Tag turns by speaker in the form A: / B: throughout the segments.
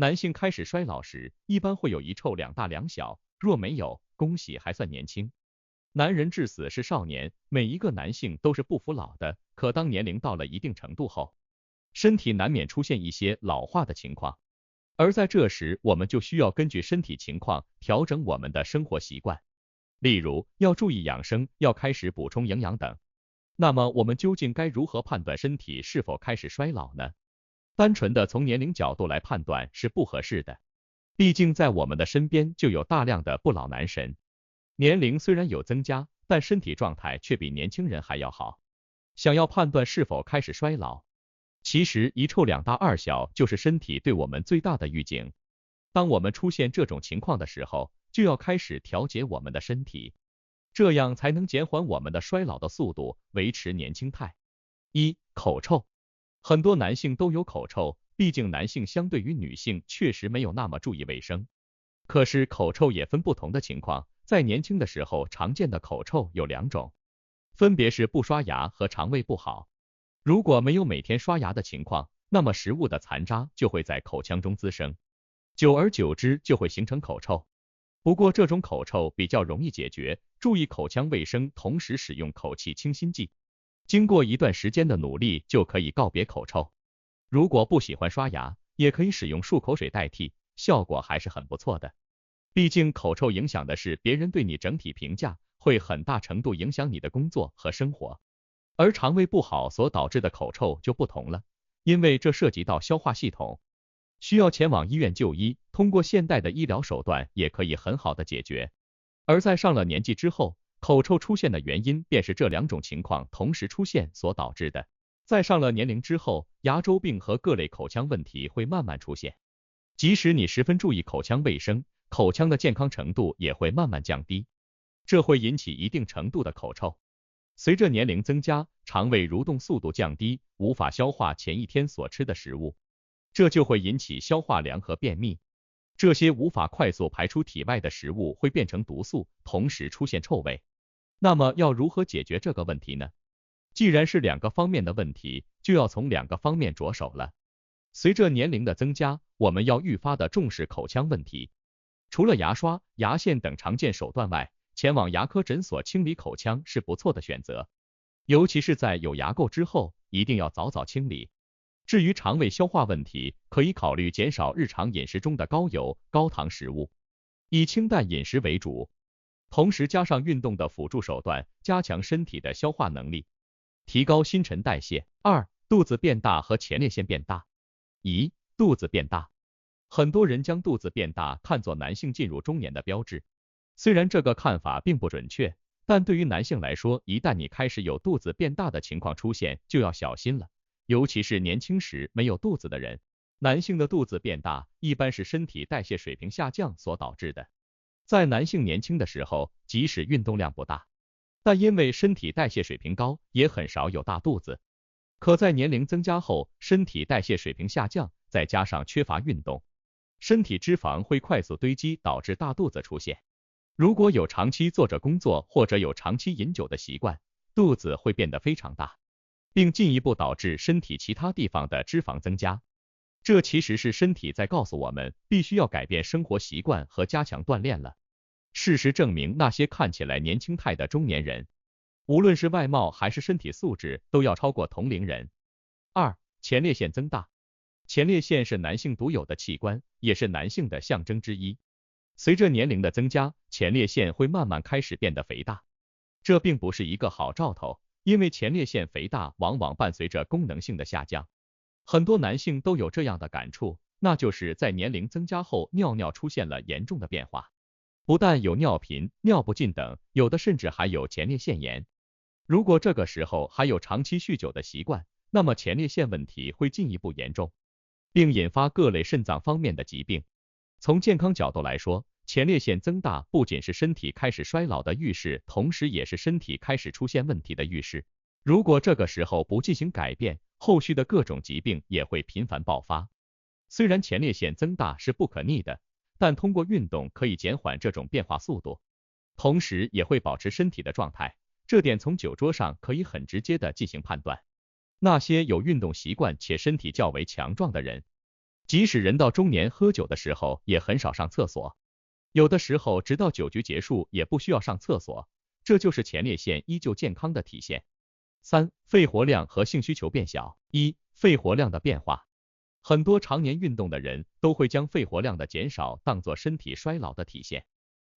A: 男性开始衰老时，一般会有一臭两大两小，若没有，恭喜还算年轻。男人至死是少年，每一个男性都是不服老的，可当年龄到了一定程度后，身体难免出现一些老化的情况，而在这时，我们就需要根据身体情况调整我们的生活习惯，例如要注意养生，要开始补充营养等。那么我们究竟该如何判断身体是否开始衰老呢？单纯的从年龄角度来判断是不合适的，毕竟在我们的身边就有大量的不老男神，年龄虽然有增加，但身体状态却比年轻人还要好。想要判断是否开始衰老，其实一臭两大二小就是身体对我们最大的预警。当我们出现这种情况的时候，就要开始调节我们的身体，这样才能减缓我们的衰老的速度，维持年轻态。一、口臭。很多男性都有口臭，毕竟男性相对于女性确实没有那么注意卫生。可是口臭也分不同的情况，在年轻的时候常见的口臭有两种，分别是不刷牙和肠胃不好。如果没有每天刷牙的情况，那么食物的残渣就会在口腔中滋生，久而久之就会形成口臭。不过这种口臭比较容易解决，注意口腔卫生，同时使用口气清新剂。经过一段时间的努力，就可以告别口臭。如果不喜欢刷牙，也可以使用漱口水代替，效果还是很不错的。毕竟口臭影响的是别人对你整体评价，会很大程度影响你的工作和生活。而肠胃不好所导致的口臭就不同了，因为这涉及到消化系统，需要前往医院就医，通过现代的医疗手段也可以很好的解决。而在上了年纪之后，口臭出现的原因便是这两种情况同时出现所导致的。在上了年龄之后，牙周病和各类口腔问题会慢慢出现，即使你十分注意口腔卫生，口腔的健康程度也会慢慢降低，这会引起一定程度的口臭。随着年龄增加，肠胃蠕动速度降低，无法消化前一天所吃的食物，这就会引起消化凉和便秘。这些无法快速排出体外的食物会变成毒素，同时出现臭味。那么要如何解决这个问题呢？既然是两个方面的问题，就要从两个方面着手了。随着年龄的增加，我们要愈发的重视口腔问题。除了牙刷、牙线等常见手段外，前往牙科诊所清理口腔是不错的选择。尤其是在有牙垢之后，一定要早早清理。至于肠胃消化问题，可以考虑减少日常饮食中的高油、高糖食物，以清淡饮食为主。同时加上运动的辅助手段，加强身体的消化能力，提高新陈代谢。二、肚子变大和前列腺变大。一、肚子变大。很多人将肚子变大看作男性进入中年的标志，虽然这个看法并不准确，但对于男性来说，一旦你开始有肚子变大的情况出现，就要小心了。尤其是年轻时没有肚子的人，男性的肚子变大一般是身体代谢水平下降所导致的。在男性年轻的时候，即使运动量不大，但因为身体代谢水平高，也很少有大肚子。可在年龄增加后，身体代谢水平下降，再加上缺乏运动，身体脂肪会快速堆积，导致大肚子出现。如果有长期坐着工作或者有长期饮酒的习惯，肚子会变得非常大，并进一步导致身体其他地方的脂肪增加。这其实是身体在告诉我们，必须要改变生活习惯和加强锻炼了。事实证明，那些看起来年轻态的中年人，无论是外貌还是身体素质，都要超过同龄人。二、前列腺增大。前列腺是男性独有的器官，也是男性的象征之一。随着年龄的增加，前列腺会慢慢开始变得肥大，这并不是一个好兆头，因为前列腺肥大往往伴随着功能性的下降。很多男性都有这样的感触，那就是在年龄增加后，尿尿出现了严重的变化，不但有尿频、尿不尽等，有的甚至还有前列腺炎。如果这个时候还有长期酗酒的习惯，那么前列腺问题会进一步严重，并引发各类肾脏方面的疾病。从健康角度来说，前列腺增大不仅是身体开始衰老的预示，同时也是身体开始出现问题的预示。如果这个时候不进行改变，后续的各种疾病也会频繁爆发。虽然前列腺增大是不可逆的，但通过运动可以减缓这种变化速度，同时也会保持身体的状态。这点从酒桌上可以很直接的进行判断。那些有运动习惯且身体较为强壮的人，即使人到中年喝酒的时候也很少上厕所，有的时候直到酒局结束也不需要上厕所，这就是前列腺依旧健康的体现。3. 肺活量和性需求变小。肺活量的变化。很多常年运动的人都会将肺活量的减少当作身体衰老的体现。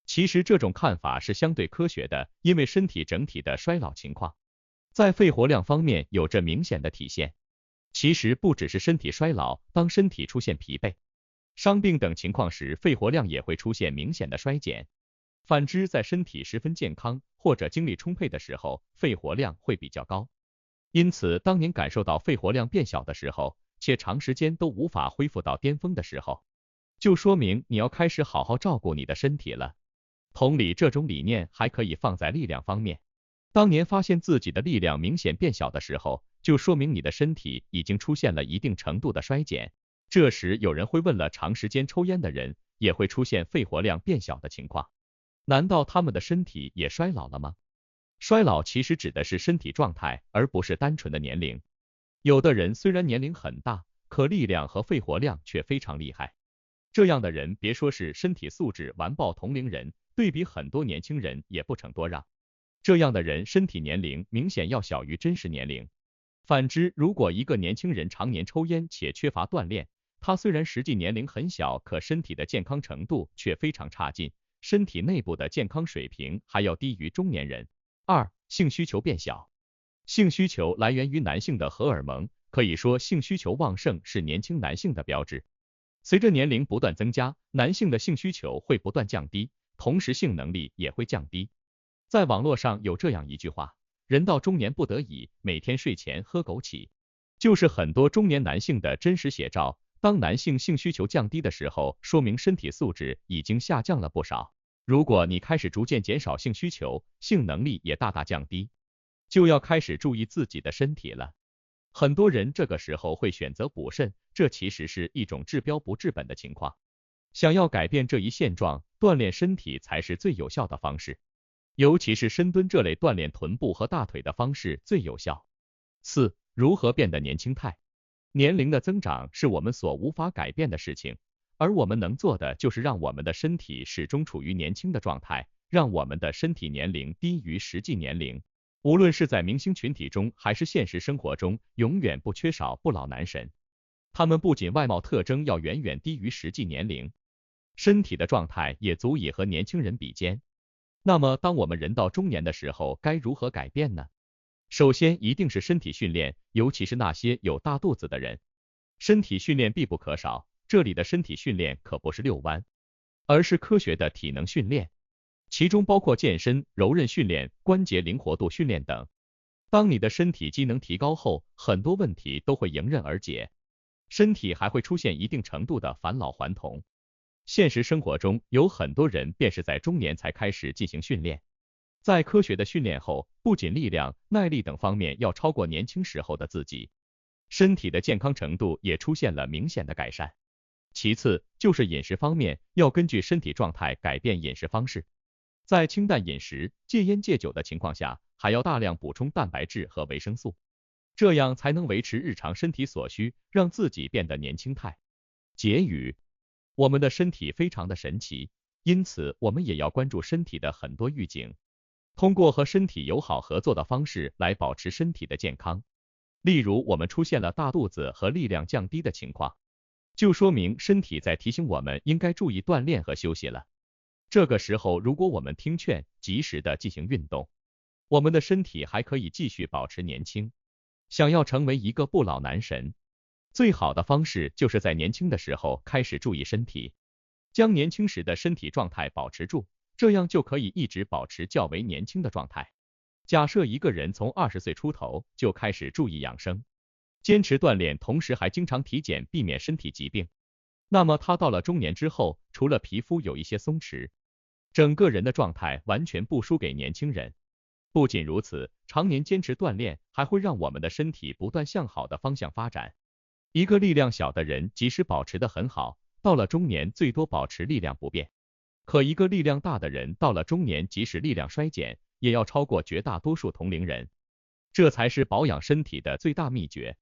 A: 其实这种看法是相对科学的，因为身体整体的衰老情况在肺活量方面有着明显的体现。其实不只是身体衰老，当身体出现疲惫、伤病等情况时，肺活量也会出现明显的衰减。反之，在身体十分健康或者精力充沛的时候，肺活量会比较高。因此，当您感受到肺活量变小的时候，且长时间都无法恢复到巅峰的时候，就说明你要开始好好照顾你的身体了。同理，这种理念还可以放在力量方面。当您发现自己的力量明显变小的时候，就说明你的身体已经出现了一定程度的衰减。这时有人会问了，长时间抽烟的人也会出现肺活量变小的情况，难道他们的身体也衰老了吗？衰老其实指的是身体状态，而不是单纯的年龄。有的人虽然年龄很大，可力量和肺活量却非常厉害。这样的人别说是身体素质完爆同龄人，对比很多年轻人也不成多让。这样的人身体年龄明显要小于真实年龄。反之，如果一个年轻人常年抽烟且缺乏锻炼，他虽然实际年龄很小，可身体的健康程度却非常差劲，身体内部的健康水平还要低于中年人。2. 性需求变小。性需求来源于男性的荷尔蒙，可以说性需求旺盛是年轻男性的标志。随着年龄不断增加，男性的性需求会不断降低，同时性能力也会降低。在网络上有这样一句话，人到中年不得已，每天睡前喝枸杞，就是很多中年男性的真实写照。当男性性需求降低的时候，说明身体素质已经下降了不少。如果你开始逐渐减少性需求，性能力也大大降低，就要开始注意自己的身体了。很多人这个时候会选择补肾，这其实是一种治标不治本的情况。想要改变这一现状，锻炼身体才是最有效的方式，尤其是深蹲这类锻炼臀部和大腿的方式最有效。4. 如何变得年轻态？年龄的增长是我们所无法改变的事情，而我们能做的就是让我们的身体始终处于年轻的状态，让我们的身体年龄低于实际年龄。无论是在明星群体中还是现实生活中，永远不缺少不老男神。他们不仅外貌特征要远远低于实际年龄，身体的状态也足以和年轻人比肩。那么当我们人到中年的时候，该如何改变呢？首先一定是身体训练，尤其是那些有大肚子的人，身体训练必不可少。这里的身体训练可不是遛弯，而是科学的体能训练，其中包括健身、柔韧训练、关节灵活度训练等。当你的身体机能提高后，很多问题都会迎刃而解，身体还会出现一定程度的返老还童。现实生活中有很多人便是在中年才开始进行训练，在科学的训练后，不仅力量、耐力等方面要超过年轻时候的自己，身体的健康程度也出现了明显的改善。其次就是饮食方面，要根据身体状态改变饮食方式，在清淡饮食、戒烟戒酒的情况下，还要大量补充蛋白质和维生素，这样才能维持日常身体所需，让自己变得年轻态。结语：我们的身体非常的神奇，因此我们也要关注身体的很多预警，通过和身体友好合作的方式来保持身体的健康。例如我们出现了大肚子和力量降低的情况，就说明身体在提醒我们应该注意锻炼和休息了。这个时候如果我们听劝，及时的进行运动，我们的身体还可以继续保持年轻。想要成为一个不老男神，最好的方式就是在年轻的时候开始注意身体，将年轻时的身体状态保持住，这样就可以一直保持较为年轻的状态。假设一个人从20岁出头就开始注意养生，坚持锻炼，同时还经常体检，避免身体疾病，那么他到了中年之后，除了皮肤有一些松弛，整个人的状态完全不输给年轻人。不仅如此，常年坚持锻炼还会让我们的身体不断向好的方向发展。一个力量小的人即使保持得很好，到了中年最多保持力量不变，可一个力量大的人到了中年，即使力量衰减，也要超过绝大多数同龄人。这才是保养身体的最大秘诀。